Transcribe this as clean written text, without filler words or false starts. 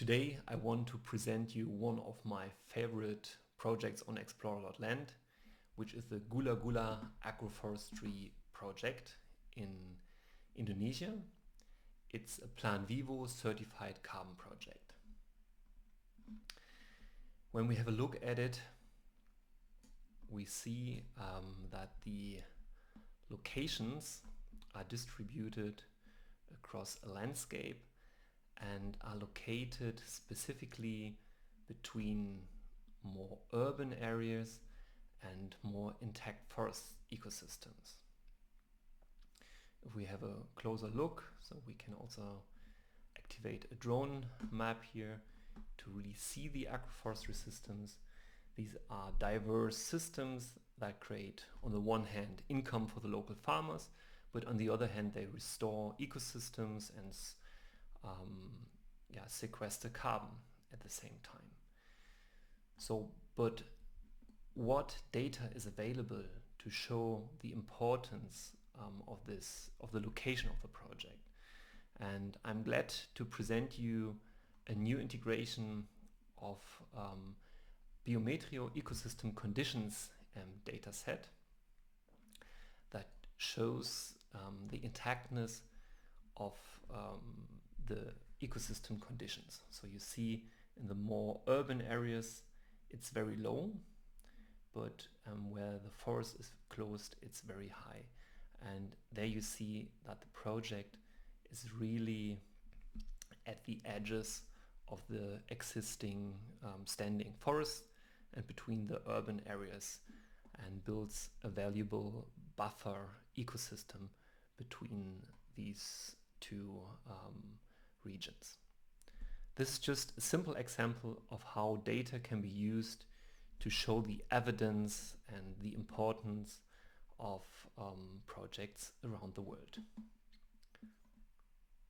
Today I want to present you one of my favorite projects on explorer.land, which is the Gula Gula Agroforestry Project in Indonesia. It's a Plan Vivo certified carbon project. When we have a look at it, we see that the locations are distributed across a landscape and are located specifically between more urban areas and more intact forest ecosystems. If we have a closer look, so we can also activate a drone map here to really see the agroforestry systems. These are diverse systems that create, on the one hand, income for the local farmers, but on the other hand, they restore ecosystems and sequester carbon at the same time. So, but what data is available to show the importance of the location of the project? And I'm glad to present you a new integration of Biometrio ecosystem conditions dataset that shows the intactness of the ecosystem conditions. So you see in the more urban areas it's very low, but where the forest is closed it's very high. And there you see that the project is really at the edges of the existing standing forest and between the urban areas, and builds a valuable buffer ecosystem between these two regions. This is just a simple example of how data can be used to show the evidence and the importance of projects around the world.